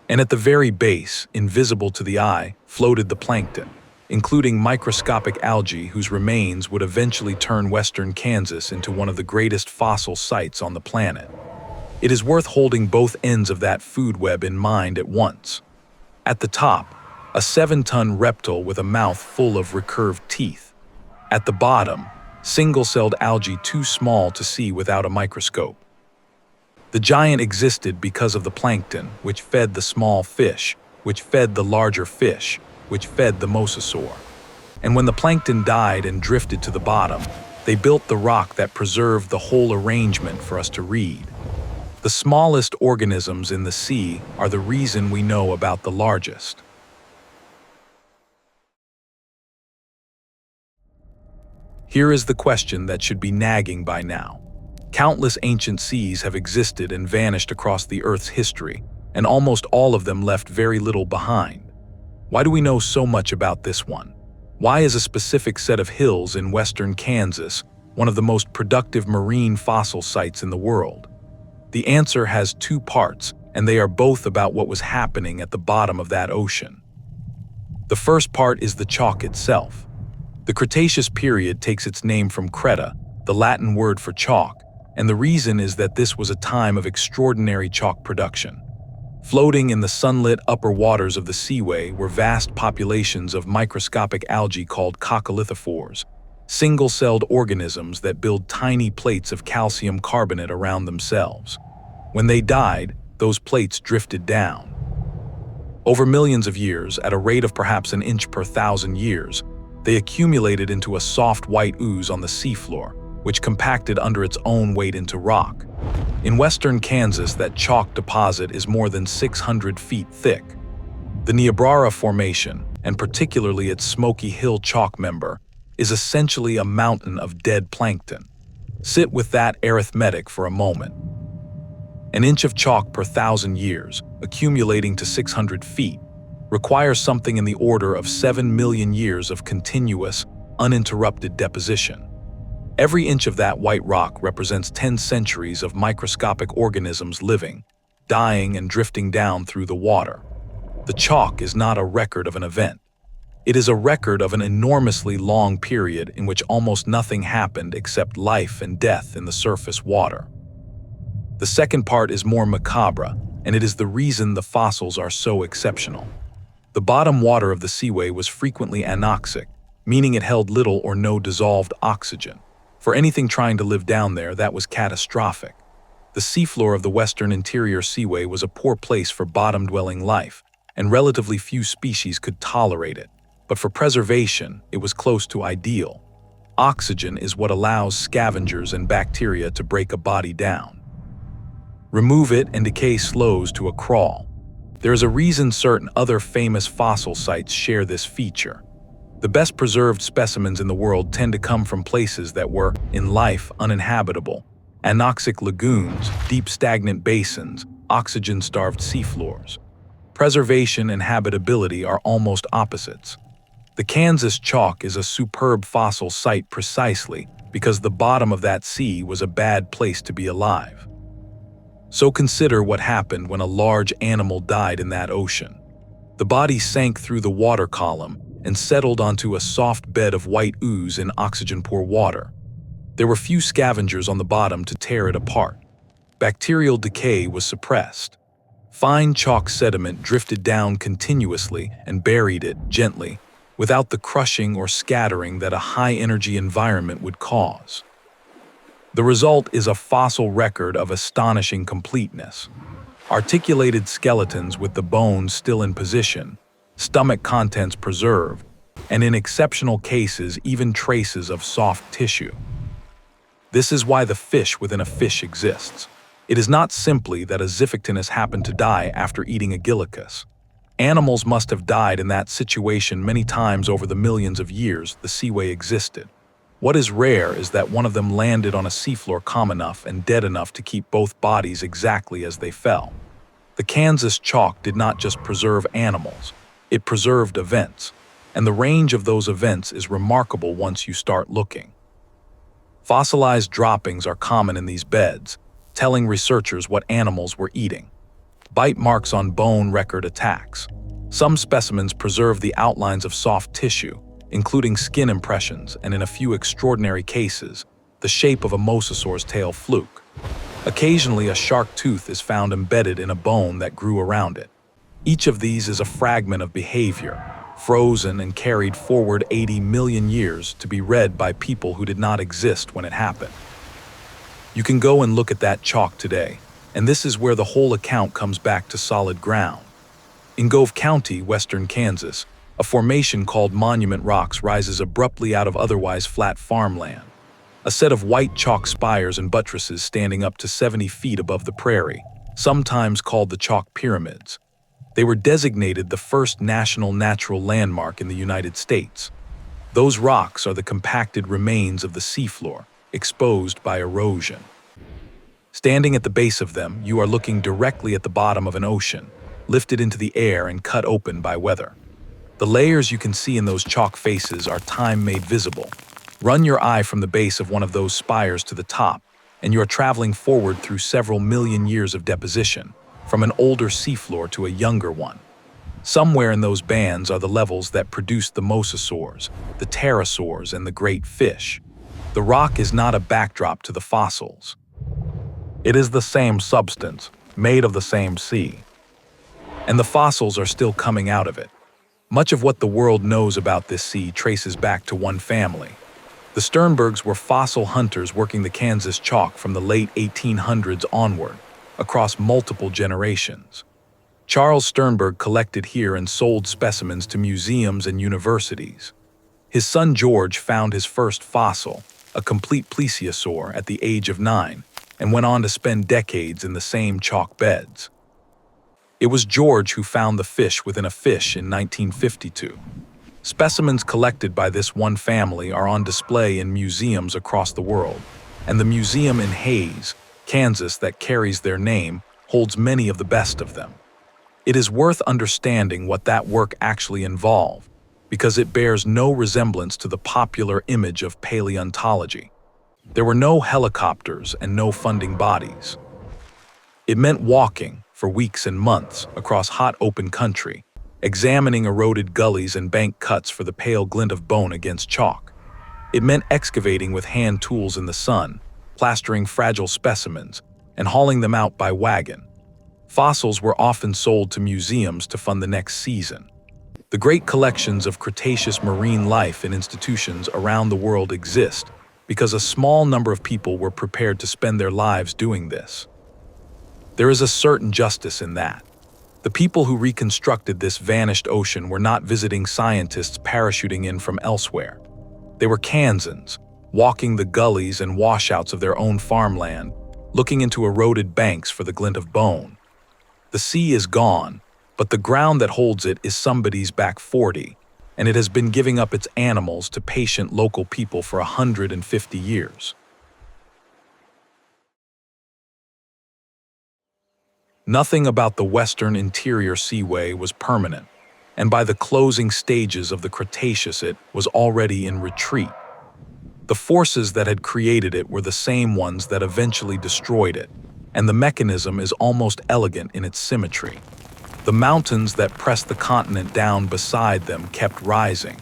And at the very base, invisible to the eye, floated the plankton, including microscopic algae whose remains would eventually turn western Kansas into one of the greatest fossil sites on the planet. It is worth holding both ends of that food web in mind at once. At the top, a 7-ton reptile with a mouth full of recurved teeth. At the bottom, single-celled algae too small to see without a microscope. The giant existed because of the plankton, which fed the small fish, which fed the larger fish, which fed the mosasaur. And when the plankton died and drifted to the bottom, they built the rock that preserved the whole arrangement for us to read. The smallest organisms in the sea are the reason we know about the largest. Here is the question that should be nagging by now. Countless ancient seas have existed and vanished across the Earth's history, and almost all of them left very little behind. Why do we know so much about this one? Why is a specific set of hills in western Kansas one of the most productive marine fossil sites in the world? The answer has two parts, and they are both about what was happening at the bottom of that ocean. The first part is the chalk itself. The Cretaceous period takes its name from Creta, the Latin word for chalk, and the reason is that this was a time of extraordinary chalk production. Floating in the sunlit upper waters of the seaway were vast populations of microscopic algae called coccolithophores, single-celled organisms that build tiny plates of calcium carbonate around themselves. When they died, those plates drifted down. Over millions of years, at a rate of perhaps an inch per 1,000 years, they accumulated into a soft white ooze on the seafloor, which compacted under its own weight into rock. In western Kansas, that chalk deposit is more than 600 feet thick. The Niobrara Formation, and particularly its Smoky Hill chalk member, is essentially a mountain of dead plankton. Sit with that arithmetic for a moment. An inch of chalk per 1,000 years, accumulating to 600 feet, requires something in the order of 7 million years of continuous, uninterrupted deposition. Every inch of that white rock represents 10 centuries of microscopic organisms living, dying, and drifting down through the water. The chalk is not a record of an event. It is a record of an enormously long period in which almost nothing happened except life and death in the surface water. The second part is more macabre, and it is the reason the fossils are so exceptional. The bottom water of the seaway was frequently anoxic, meaning it held little or no dissolved oxygen. For anything trying to live down there, that was catastrophic. The seafloor of the Western Interior Seaway was a poor place for bottom-dwelling life, and relatively few species could tolerate it. But for preservation, it was close to ideal. Oxygen is what allows scavengers and bacteria to break a body down. Remove it and decay slows to a crawl. There is a reason certain other famous fossil sites share this feature. The best preserved specimens in the world tend to come from places that were, in life, uninhabitable. Anoxic lagoons, deep stagnant basins, oxygen-starved seafloors. Preservation and habitability are almost opposites. The Kansas chalk is a superb fossil site precisely because the bottom of that sea was a bad place to be alive. So consider what happened when a large animal died in that ocean. The body sank through the water column and settled onto a soft bed of white ooze in oxygen-poor water. There were few scavengers on the bottom to tear it apart. Bacterial decay was suppressed. Fine chalk sediment drifted down continuously and buried it gently, without the crushing or scattering that a high-energy environment would cause. The result is a fossil record of astonishing completeness. Articulated skeletons with the bones still in position, stomach contents preserved, and in exceptional cases even traces of soft tissue. This is why the fish within a fish exists. It is not simply that a Xiphactinus happened to die after eating a Gillicus. Animals must have died in that situation many times over the millions of years the seaway existed. What is rare is that one of them landed on a seafloor calm enough and dead enough to keep both bodies exactly as they fell. The Kansas chalk did not just preserve animals, it preserved events, and the range of those events is remarkable once you start looking. Fossilized droppings are common in these beds, telling researchers what animals were eating. Bite marks on bone record attacks. Some specimens preserve the outlines of soft tissue, including skin impressions and, in a few extraordinary cases, the shape of a mosasaur's tail fluke. Occasionally, a shark tooth is found embedded in a bone that grew around it. Each of these is a fragment of behavior, frozen and carried forward 80 million years to be read by people who did not exist when it happened. You can go and look at that chalk today, and this is where the whole account comes back to solid ground. In Gove County, western Kansas, A formation called Monument Rocks rises abruptly out of otherwise flat farmland. A set of white chalk spires and buttresses standing up to 70 feet above the prairie, sometimes called the Chalk Pyramids. They were designated the first national natural landmark in the United States. Those rocks are the compacted remains of the seafloor, exposed by erosion. Standing at the base of them, you are looking directly at the bottom of an ocean, lifted into the air and cut open by weather. The layers you can see in those chalk faces are time made visible. Run your eye from the base of one of those spires to the top, and you are traveling forward through several million years of deposition, from an older seafloor to a younger one. Somewhere in those bands are the levels that produced the mosasaurs, the pterosaurs, and the great fish. The rock is not a backdrop to the fossils. It is the same substance, made of the same sea. And the fossils are still coming out of it. Much of what the world knows about this sea traces back to one family. The Sternbergs were fossil hunters working the Kansas chalk from the late 1800s onward, across multiple generations. Charles Sternberg collected here and sold specimens to museums and universities. His son George found his first fossil, a complete plesiosaur, at the age of 9, and went on to spend decades in the same chalk beds. It was George who found the fish within a fish in 1952. Specimens collected by this one family are on display in museums across the world, and the museum in Hays, Kansas, that carries their name holds many of the best of them. It is worth understanding what that work actually involved, because it bears no resemblance to the popular image of paleontology. There were no helicopters and no funding bodies. It meant walking for weeks and months across hot open country, examining eroded gullies and bank cuts for the pale glint of bone against chalk. It meant excavating with hand tools in the sun, plastering fragile specimens, and hauling them out by wagon. Fossils were often sold to museums to fund the next season. The great collections of Cretaceous marine life in institutions around the world exist because a small number of people were prepared to spend their lives doing this. There is a certain justice in that. The people who reconstructed this vanished ocean were not visiting scientists parachuting in from elsewhere. They were Kansans, walking the gullies and washouts of their own farmland, looking into eroded banks for the glint of bone. The sea is gone, but the ground that holds it is somebody's back 40, and it has been giving up its animals to patient local people for 150 years. Nothing about the Western Interior Seaway was permanent, and by the closing stages of the Cretaceous it was already in retreat. The forces that had created it were the same ones that eventually destroyed it, and the mechanism is almost elegant in its symmetry. The mountains that pressed the continent down beside them kept rising,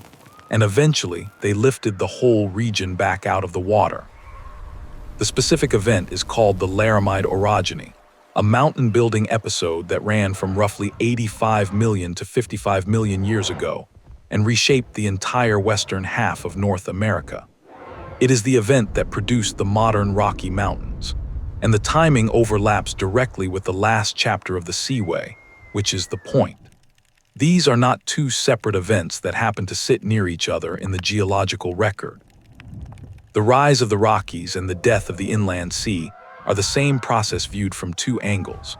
and eventually they lifted the whole region back out of the water. The specific event is called the Laramide orogeny, a mountain-building episode that ran from roughly 85 million to 55 million years ago and reshaped the entire western half of North America. It is the event that produced the modern Rocky Mountains, and the timing overlaps directly with the last chapter of the Seaway, which is the point. These are not two separate events that happen to sit near each other in the geological record. The rise of the Rockies and the death of the inland sea are the same process viewed from two angles.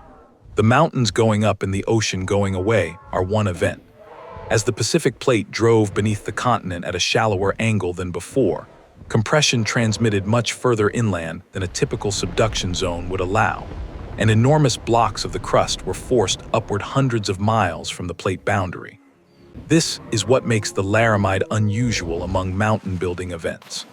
The mountains going up and the ocean going away are one event. As the Pacific Plate drove beneath the continent at a shallower angle than before, compression transmitted much further inland than a typical subduction zone would allow, and enormous blocks of the crust were forced upward hundreds of miles from the plate boundary. This is what makes the Laramide unusual among mountain-building events.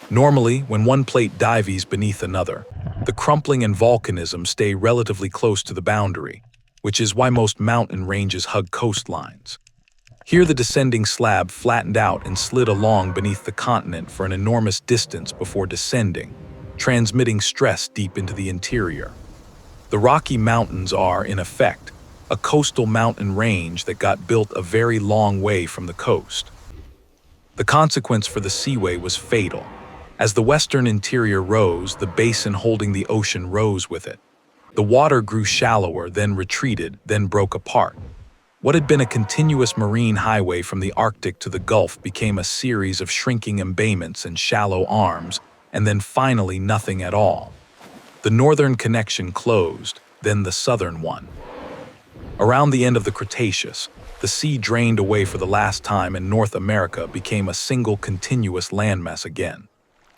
Normally, when one plate dives beneath another, the crumpling and volcanism stay relatively close to the boundary, which is why most mountain ranges hug coastlines. Here the descending slab flattened out and slid along beneath the continent for an enormous distance before descending, transmitting stress deep into the interior. The Rocky Mountains are, in effect, a coastal mountain range that got built a very long way from the coast. The consequence for the Seaway was fatal. As the Western Interior rose, the basin holding the ocean rose with it. The water grew shallower, then retreated, then broke apart. What had been a continuous marine highway from the Arctic to the Gulf became a series of shrinking embayments and shallow arms, and then finally nothing at all. The northern connection closed, then the southern one. Around the end of the Cretaceous, the sea drained away for the last time and North America became a single continuous landmass again.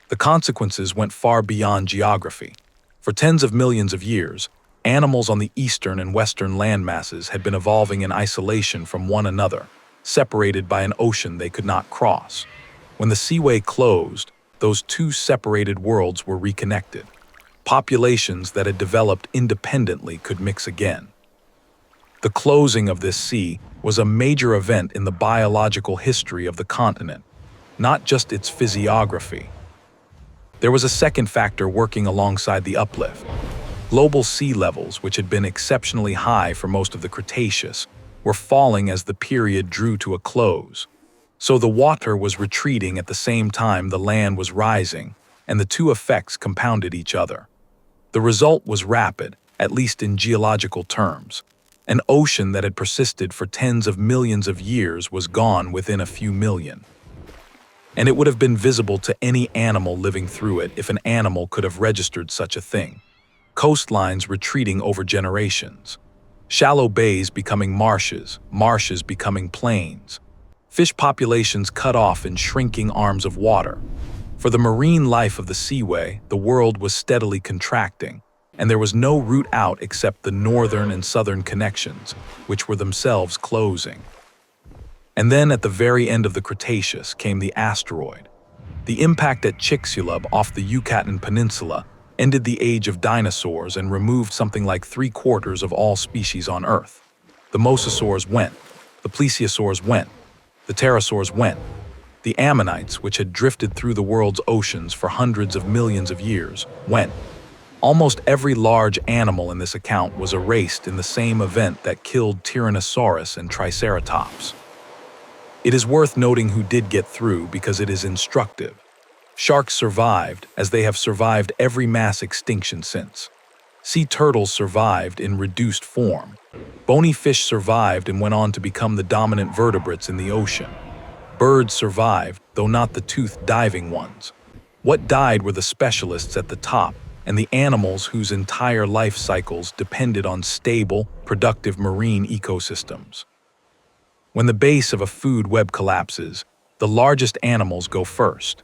The consequences went far beyond geography. For tens of millions of years, animals on the eastern and western landmasses had been evolving in isolation from one another, separated by an ocean they could not cross. When the seaway closed, those two separated worlds were reconnected. Populations that had developed independently could mix again. The closing of this sea was a major event in the biological history of the continent, not just its physiography. There was a second factor working alongside the uplift. Global sea levels, which had been exceptionally high for most of the Cretaceous, were falling as the period drew to a close. So the water was retreating at the same time the land was rising, and the two effects compounded each other. The result was rapid, at least in geological terms. An ocean that had persisted for tens of millions of years was gone within a few million. And it would have been visible to any animal living through it if an animal could have registered such a thing. Coastlines retreating over generations. Shallow bays becoming marshes, marshes becoming plains. Fish populations cut off in shrinking arms of water. For the marine life of the seaway, the world was steadily contracting, and there was no route out except the northern and southern connections, which were themselves closing. And then at the very end of the Cretaceous came the asteroid. The impact at Chicxulub off the Yucatan Peninsula ended the age of dinosaurs and removed something like 3/4 of all species on Earth. The mosasaurs went, the plesiosaurs went, the pterosaurs went. The ammonites, which had drifted through the world's oceans for hundreds of millions of years, went. Almost every large animal in this account was erased in the same event that killed Tyrannosaurus and Triceratops. It is worth noting who did get through because it is instructive. Sharks survived, as they have survived every mass extinction since. Sea turtles survived in reduced form. Bony fish survived and went on to become the dominant vertebrates in the ocean. Birds survived, though not the toothed diving ones. What died were the specialists at the top, and the animals whose entire life cycles depended on stable, productive marine ecosystems. When the base of a food web collapses, the largest animals go first.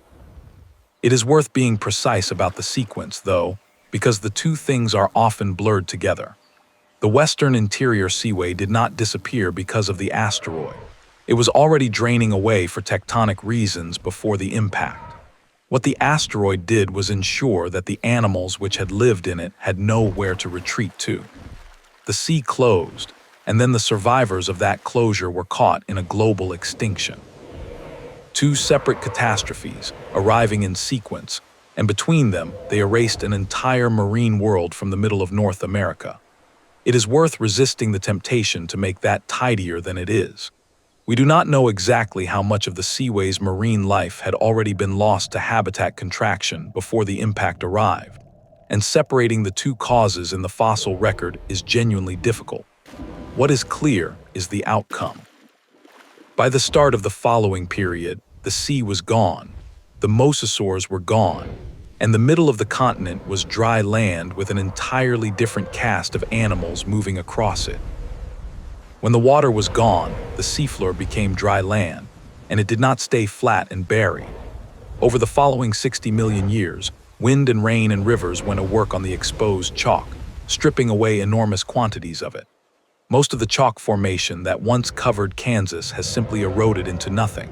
It is worth being precise about the sequence, though, because the two things are often blurred together. The Western Interior Seaway did not disappear because of the asteroid. It was already draining away for tectonic reasons before the impact. What the asteroid did was ensure that the animals which had lived in it had nowhere to retreat to. The sea closed, and then the survivors of that closure were caught in a global extinction. Two separate catastrophes, arriving in sequence, and between them they erased an entire marine world from the middle of North America. It is worth resisting the temptation to make that tidier than it is. We do not know exactly how much of the seaway's marine life had already been lost to habitat contraction before the impact arrived, and separating the two causes in the fossil record is genuinely difficult. What is clear is the outcome. By the start of the following period, the sea was gone, the mosasaurs were gone, and the middle of the continent was dry land with an entirely different cast of animals moving across it. When the water was gone, the seafloor became dry land, and it did not stay flat and buried. Over the following 60 million years, wind and rain and rivers went to work on the exposed chalk, stripping away enormous quantities of it. Most of the chalk formation that once covered Kansas has simply eroded into nothing.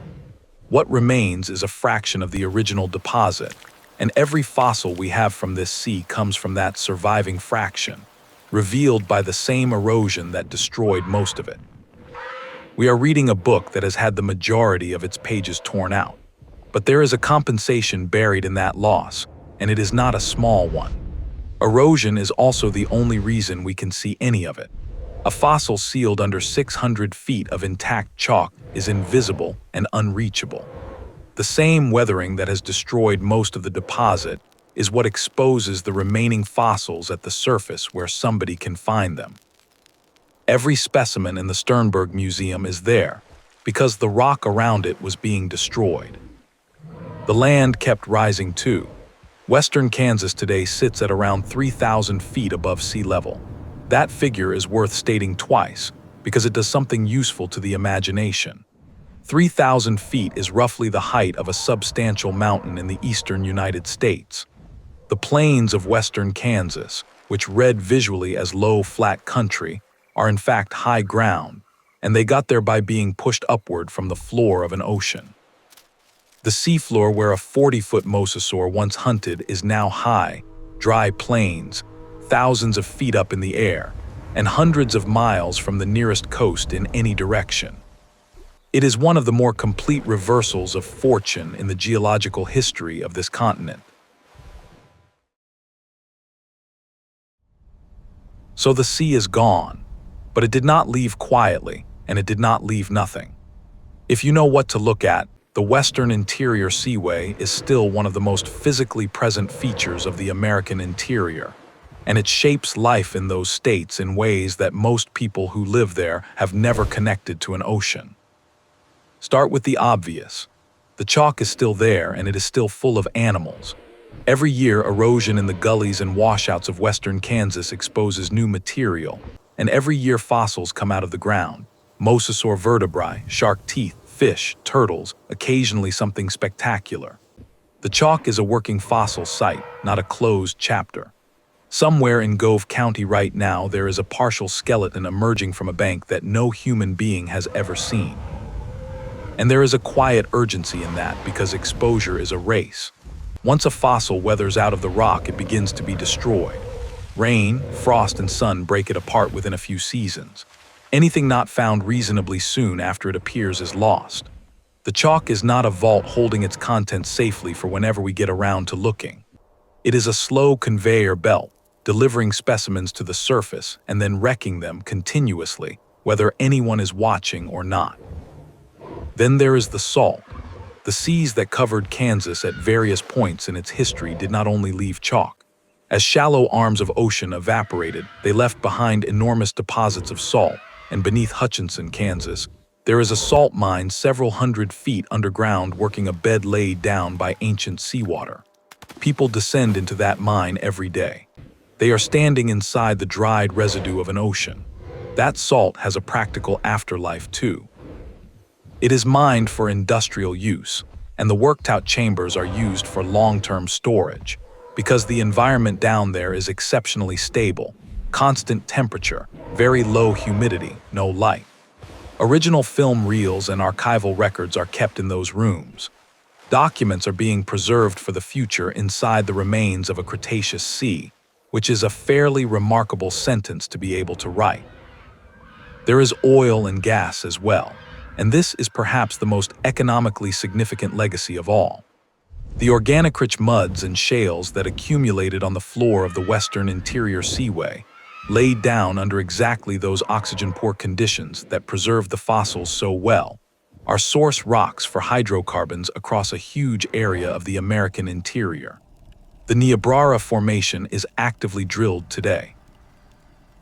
What remains is a fraction of the original deposit, and every fossil we have from this sea comes from that surviving fraction, revealed by the same erosion that destroyed most of it. We are reading a book that has had the majority of its pages torn out, but there is a compensation buried in that loss, and it is not a small one. Erosion is also the only reason we can see any of it. A fossil sealed under 600 feet of intact chalk is invisible and unreachable. The same weathering that has destroyed most of the deposit is what exposes the remaining fossils at the surface where somebody can find them. Every specimen in the Sternberg Museum is there, because the rock around it was being destroyed. The land kept rising too. Western Kansas today sits at around 3,000 feet above sea level. That figure is worth stating twice, because it does something useful to the imagination. 3,000 feet is roughly the height of a substantial mountain in the eastern United States. The plains of western Kansas, which read visually as low, flat country, are in fact high ground, and they got there by being pushed upward from the floor of an ocean. The seafloor where a 40-foot mosasaur once hunted is now high, dry plains, thousands of feet up in the air, and hundreds of miles from the nearest coast in any direction. It is one of the more complete reversals of fortune in the geological history of this continent. So the sea is gone, but it did not leave quietly, and it did not leave nothing. If you know what to look at, the Western Interior Seaway is still one of the most physically present features of the American interior, and it shapes life in those states in ways that most people who live there have never connected to an ocean. Start with the obvious. The chalk is still there, and it is still full of animals. Every year, erosion in the gullies and washouts of western Kansas exposes new material, and every year fossils come out of the ground. Mosasaur vertebrae, shark teeth, fish, turtles, occasionally something spectacular. The chalk is a working fossil site, not a closed chapter. Somewhere in Gove County right now, there is a partial skeleton emerging from a bank that no human being has ever seen. And there is a quiet urgency in that because exposure is a race. Once a fossil weathers out of the rock, it begins to be destroyed. Rain, frost, and sun break it apart within a few seasons. Anything not found reasonably soon after it appears is lost. The chalk is not a vault holding its contents safely for whenever we get around to looking. It is a slow conveyor belt, delivering specimens to the surface and then wrecking them continuously, whether anyone is watching or not. Then there is the salt. The seas that covered Kansas at various points in its history did not only leave chalk. As shallow arms of ocean evaporated, they left behind enormous deposits of salt, and beneath Hutchinson, Kansas, there is a salt mine several hundred feet underground working a bed laid down by ancient seawater. People descend into that mine every day. They are standing inside the dried residue of an ocean. That salt has a practical afterlife too. It is mined for industrial use, and the worked-out chambers are used for long-term storage, because the environment down there is exceptionally stable, constant temperature, very low humidity, no light. Original film reels and archival records are kept in those rooms. Documents are being preserved for the future inside the remains of a Cretaceous sea, which is a fairly remarkable sentence to be able to write. There is oil and gas as well, and this is perhaps the most economically significant legacy of all. The organic-rich muds and shales that accumulated on the floor of the Western Interior Seaway, laid down under exactly those oxygen-poor conditions that preserve the fossils so well, are source rocks for hydrocarbons across a huge area of the American interior. The Niobrara Formation is actively drilled today.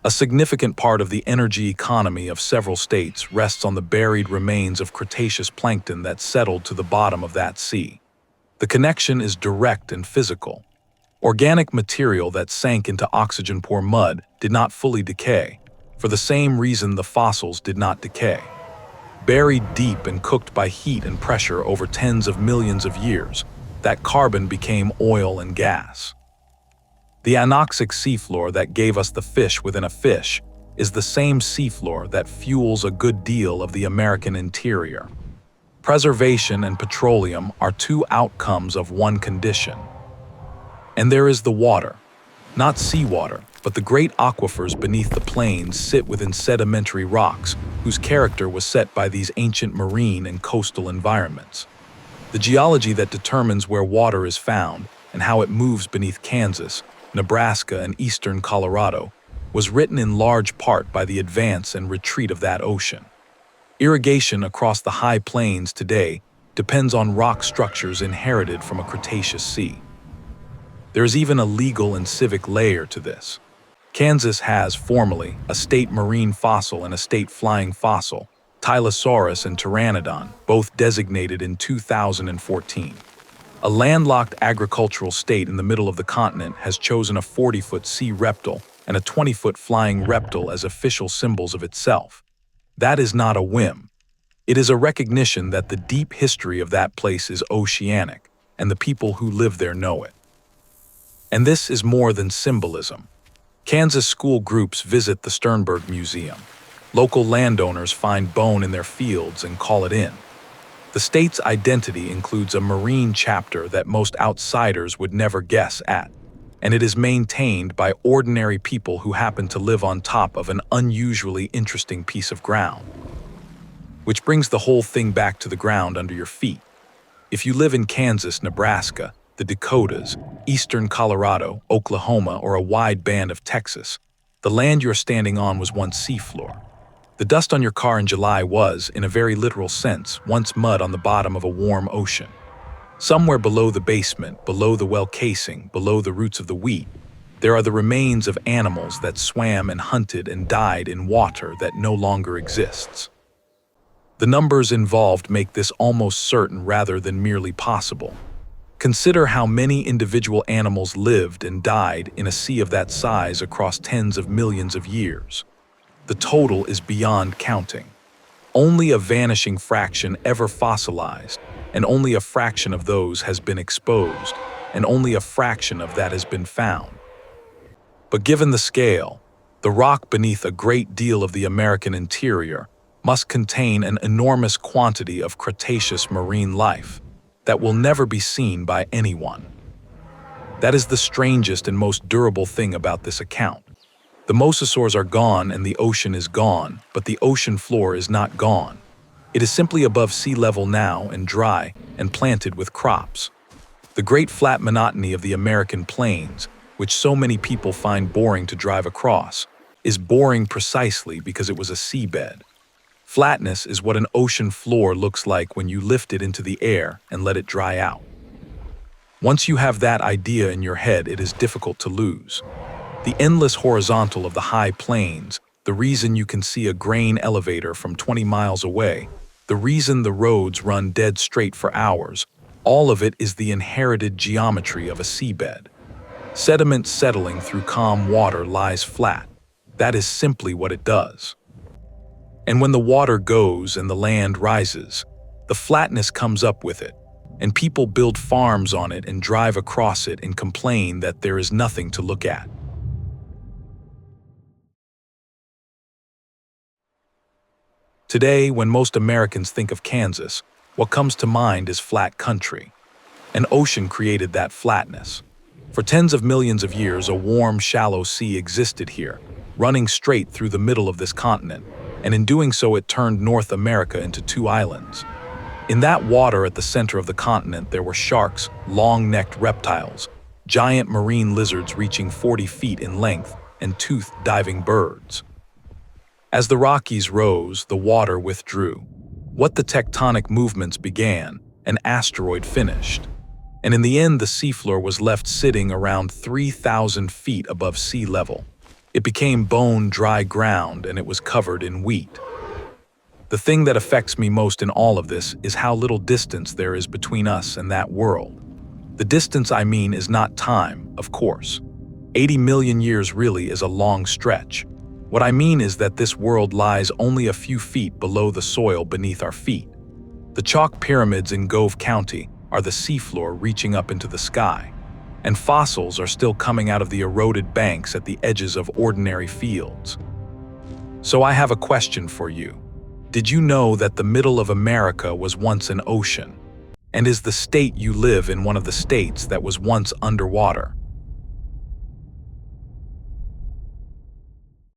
A significant part of the energy economy of several states rests on the buried remains of Cretaceous plankton that settled to the bottom of that sea. The connection is direct and physical. Organic material that sank into oxygen-poor mud did not fully decay, for the same reason the fossils did not decay. Buried deep and cooked by heat and pressure over tens of millions of years, that carbon became oil and gas. The anoxic seafloor that gave us the fish within a fish is the same seafloor that fuels a good deal of the American interior. Preservation and petroleum are two outcomes of one condition. And there is the water. Not seawater, but the great aquifers beneath the plains sit within sedimentary rocks whose character was set by these ancient marine and coastal environments. The geology that determines where water is found and how it moves beneath Kansas, Nebraska, and eastern Colorado was written in large part by the advance and retreat of that ocean. Irrigation across the high plains today depends on rock structures inherited from a Cretaceous sea. There is even a legal and civic layer to this. Kansas has, formally, a state marine fossil and a state flying fossil, Tylosaurus and Pteranodon, both designated in 2014. A landlocked agricultural state in the middle of the continent has chosen a 40-foot sea reptile and a 20-foot flying reptile as official symbols of itself. That is not a whim. It is a recognition that the deep history of that place is oceanic, and the people who live there know it. And this is more than symbolism. Kansas school groups visit the Sternberg Museum. Local landowners find bone in their fields and call it in. The state's identity includes a marine chapter that most outsiders would never guess at, and it is maintained by ordinary people who happen to live on top of an unusually interesting piece of ground. Which brings the whole thing back to the ground under your feet. If you live in Kansas, Nebraska, the Dakotas, eastern Colorado, Oklahoma, or a wide band of Texas, the land you're standing on was once seafloor. The dust on your car in July was, in a very literal sense, once mud on the bottom of a warm ocean. Somewhere below the basement, below the well casing, below the roots of the wheat, there are the remains of animals that swam and hunted and died in water that no longer exists. The numbers involved make this almost certain rather than merely possible. Consider how many individual animals lived and died in a sea of that size across tens of millions of years. The total is beyond counting. Only a vanishing fraction ever fossilized, and only a fraction of those has been exposed, and only a fraction of that has been found. But given the scale, the rock beneath a great deal of the American interior must contain an enormous quantity of Cretaceous marine life that will never be seen by anyone. That is the strangest and most durable thing about this account. The mosasaurs are gone and the ocean is gone, but the ocean floor is not gone. It is simply above sea level now and dry and planted with crops. The great flat monotony of the American plains, which so many people find boring to drive across, is boring precisely because it was a seabed. Flatness is what an ocean floor looks like when you lift it into the air and let it dry out. Once you have that idea in your head, it is difficult to lose. The endless horizontal of the high plains, the reason you can see a grain elevator from 20 miles away, the reason the roads run dead straight for hours, all of it is the inherited geometry of a seabed. Sediment settling through calm water lies flat. That is simply what it does. And when the water goes and the land rises, the flatness comes up with it, and people build farms on it and drive across it and complain that there is nothing to look at. Today, when most Americans think of Kansas, what comes to mind is flat country. An ocean created that flatness. For tens of millions of years, a warm, shallow sea existed here, running straight through the middle of this continent, and in doing so it turned North America into two islands. In that water at the center of the continent there were sharks, long-necked reptiles, giant marine lizards reaching 40 feet in length, and toothed diving birds. As the Rockies rose, the water withdrew. What the tectonic movements began, an asteroid finished. And in the end, the seafloor was left sitting around 3,000 feet above sea level. It became bone, dry ground, and it was covered in wheat. The thing that affects me most in all of this is how little distance there is between us and that world. The distance I mean is not time, of course. 80 million years really is a long stretch. What I mean is that this world lies only a few feet below the soil beneath our feet. The chalk pyramids in Gove County are the seafloor reaching up into the sky, and fossils are still coming out of the eroded banks at the edges of ordinary fields. So I have a question for you. Did you know that the middle of America was once an ocean? And is the state you live in one of the states that was once underwater?